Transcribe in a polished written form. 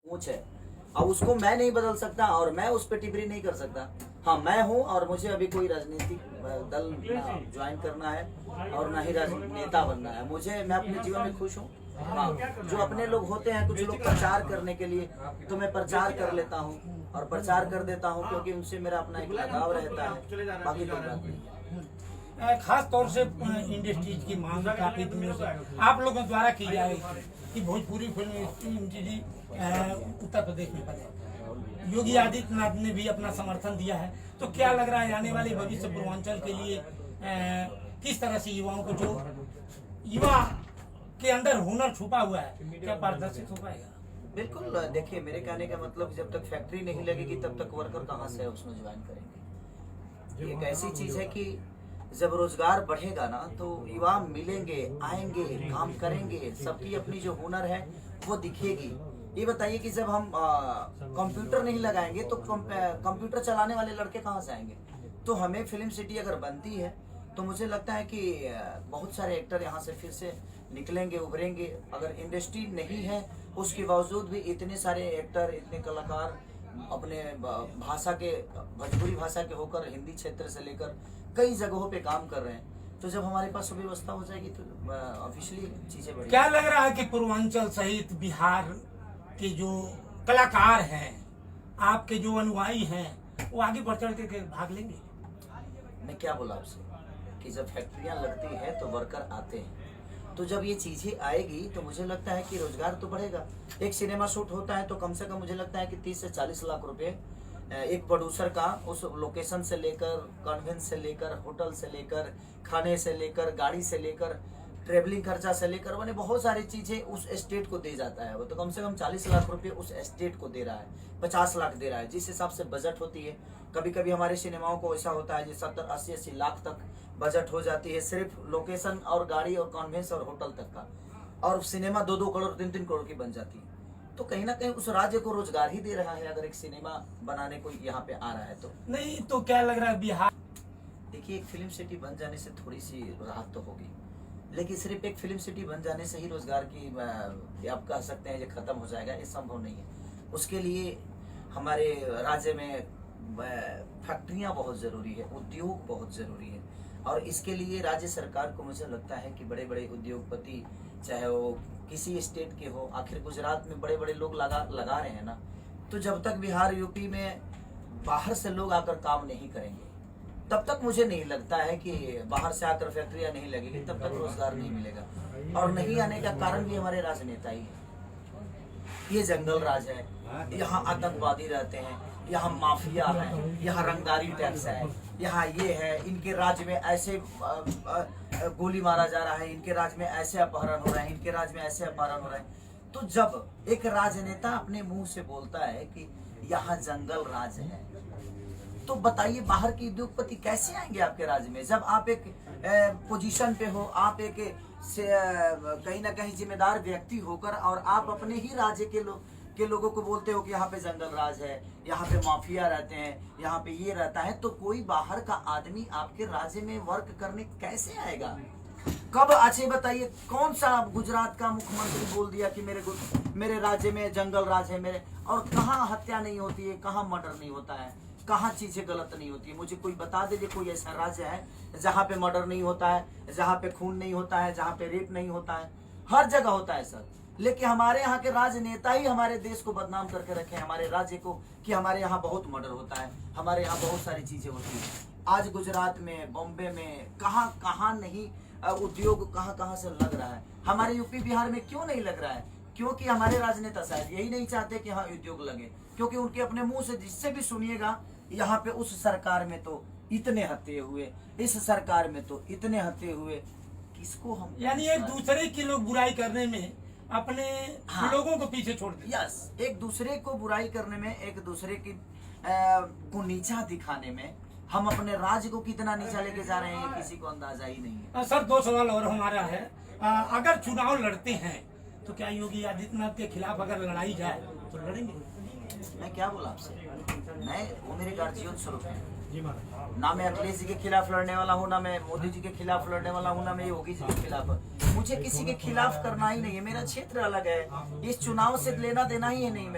सोच है। अब उसको मैं नहीं बदल सकता और मैं उस पर टिप्पणी नहीं कर सकता। हाँ, मैं हूँ और मुझे अभी कोई राजनीतिक दल ना ज्वाइन करना है और ना ही राजनेता बनना है। मैं अपने जीवन में खुश हूँ। हाँ, जो अपने लोग होते हैं, कुछ लोग प्रचार करने के लिए, तो मैं प्रचार कर लेता हूँ और प्रचार कर देता हूँ क्योंकि उनसे मेरा अपना एक लगाव रहता है, बाकी कोई बात नहीं है। खास तौर से इंडस्ट्रीज की मांग काफी दिनों से आप लोगों द्वारा की जा रही थी कि भोजपुरी फिल्म इंडस्ट्री उत्तर प्रदेश में बने। योगी आदित्यनाथ ने भी अपना समर्थन दिया है, तो क्या लग रहा है आने वाले भविष्य पूर्वांचल के लिए किस तरह से युवाओं को, जो युवा के अंदर हुनर छुपा हुआ है, क्या प्रदर्शित हो पाएगा? बिल्कुल, देखिए मेरे कहने का मतलब, जब तक फैक्ट्री नहीं लगेगी तब तक वर्कर कहाँ से उसमें ज्वाइन करेंगे। ये एक ऐसी चीज है कि जब रोजगार बढ़ेगा ना तो युवा मिलेंगे, आएंगे, काम करेंगे, सबकी अपनी जो हुनर है वो दिखेगी। ये बताइए कि जब हम कंप्यूटर नहीं लगाएंगे तो कंप्यूटर चलाने वाले लड़के कहाँ से आएंगे? तो हमें फिल्म सिटी अगर बनती है तो मुझे लगता है कि बहुत सारे एक्टर यहाँ से फिर से निकलेंगे, उभरेंगे। अगर इंडस्ट्री नहीं है उसके बावजूद भी इतने सारे एक्टर, इतने कलाकार अपने भाषा के, भोजपुरी भाषा के होकर हिंदी क्षेत्र से लेकर कई जगहों पे काम कर रहे हैं। तो जब हमारे पास सुव्यवस्था हो जाएगी तो ऑफिशियली चीजें बढ़ेंगी। क्या लग रहा है कि पूर्वांचल सहित बिहार के जो कलाकार हैं, आपके जो अनुयायी हैं, वो आगे बढ़ चढ़ के भाग लेंगे? मैं क्या बोला आपसे कि जब फैक्ट्रियां लगती है तो वर्कर आते हैं, तो जब ये चीजें आएगी तो मुझे लगता है कि रोजगार तो बढ़ेगा। एक सिनेमा शूट होता है तो कम से कम मुझे लगता है कि 30 से 40 लाख रुपए एक प्रोड्यूसर का, उस लोकेशन से लेकर, कन्वेंस से लेकर, होटल से लेकर, खाने से लेकर, गाड़ी से लेकर, ट्रेवलिंग खर्चा से लेकर, मैंने बहुत सारी चीजें उस एस्टेट को दे जाता है। वो तो कम से कम 40 लाख रुपए उस एस्टेट को दे रहा है, 50 लाख दे रहा है, जिस हिसाब से बजट होती है। कभी कभी हमारे सिनेमाओं को ऐसा होता है जो 70, 80, 80 लाख तक बजट हो जाती है, सिर्फ लोकेशन और गाड़ी और कॉन्वेंस और होटल तक का, और सिनेमा 2-2 करोड़ 3-3 करोड़ की बन जाती है। तो कहीं ना कहीं उस राज्य को रोजगार ही दे रहा है अगर एक सिनेमा बनाने को यहाँ पे आ रहा है तो। नहीं तो क्या लग रहा है बिहार, देखिए एक फिल्म सिटी बन जाने से थोड़ी सी राहत तो होगी, लेकिन सिर्फ एक फिल्म सिटी बन जाने से ही रोजगार की आप कह सकते हैं ये खत्म हो जाएगा, ये संभव नहीं है। उसके लिए हमारे राज्य में फैक्ट्रियां बहुत जरूरी है, उद्योग बहुत जरूरी है, और इसके लिए राज्य सरकार को मुझे लगता है कि बड़े बड़े उद्योगपति, चाहे वो किसी स्टेट के हो, आखिर गुजरात में बड़े बड़े लोग लगा रहे हैं ना, तो जब तक बिहार यूपी में बाहर से लोग आकर काम नहीं करेंगे तब तक मुझे नहीं लगता है कि बाहर से आकर फैक्ट्रियां नहीं लगेगी, तब तक रोजगार नहीं मिलेगा। और नहीं आने का कारण भी हमारे राजनेता ही है। ये जंगल राज है, यहाँ आतंकवादी रहते हैं, यहाँ माफिया है, यहाँ रंगदारी टैक्स है, यहाँ ये है, इनके राज्य में ऐसे गोली मारा जा रहा है, इनके राज्य में ऐसे अपहरण हो रहे हैं, इनके राज्य में ऐसे अपहरण हो रहे हैं। तो जब एक राजनेता अपने मुंह से बोलता है कि यहाँ जंगल राज है, तो बताइए बाहर के उद्योगपति कैसे आएंगे आपके राज्य में? जब आप एक पोजीशन पे हो, आप एक कहीं ना कहीं जिम्मेदार व्यक्ति होकर, और आप अपने ही राज्य के लोगों को बोलते हो कि यहाँ पे जंगल राज है, यहाँ पे माफिया रहते हैं, यहाँ पे ये रहता है, तो कोई बाहर का आदमी आपके राज्य में वर्क करने कैसे आएगा? कब? अच्छे बताइए, कौन सा गुजरात का मुख्यमंत्री बोल दिया कि मेरे राज्य में जंगल राज है मेरे? और कहाँ हत्या नहीं होती है, कहाँ मर्डर नहीं होता है, कहाँ चीजें गलत नहीं होती है? मुझे कोई बता दीजिए कोई ऐसा राज्य है जहाँ पे मर्डर नहीं होता है, जहाँ पे खून नहीं होता है, जहाँ पे रेप नहीं होता है? हर जगह होता है सर। लेकिन हमारे यहाँ के राजनेता ही हमारे देश को बदनाम करके रखे, हमारे राज्य को, कि हमारे यहाँ बहुत मर्डर होता है, हमारे यहाँ बहुत सारी चीजें होती है। आज गुजरात में, बॉम्बे में, कहाँ कहाँ नहीं उद्योग कहाँ से लग रहा है। हमारे यूपी बिहार में क्यों नहीं लग रहा है? क्योंकि हमारे राजनेता शायद यही नहीं चाहते कि हाँ उद्योग लगे, क्योंकि उनके अपने मुंह से जिससे भी सुनिएगा, यहाँ पे उस सरकार में तो इतने हत्ये हुए, इस सरकार में तो इतने हत्ये हुए, किसको हम, यानी एक दूसरे की लोग बुराई करने में अपने लोगों को पीछे छोड़ देते। यस, एक दूसरे को बुराई करने में, एक दूसरे की को नीचा दिखाने में हम अपने राज्य को कितना नीचा लेके जा रहे हैं किसी को अंदाजा ही नहीं है। सर 2 सवाल और हमारा है, अगर चुनाव लड़ते हैं तो क्या योगी आदित्यनाथ के खिलाफ अगर लड़ाई जाए तो लड़ेंगे? मैं क्या बोला आपसे, वो मेरे गार्जियन स्वरूप है ना। मैं अखिलेश जी के खिलाफ लड़ने वाला हूँ, ना मैं मोदी जी के खिलाफ लड़ने वाला हूँ, ना मैं योगी जी के खिलाफ। मुझे किसी के खिलाफ करना ही नहीं है, मेरा क्षेत्र अलग है, इस चुनाव से लेना देना ही है नहीं मेरा।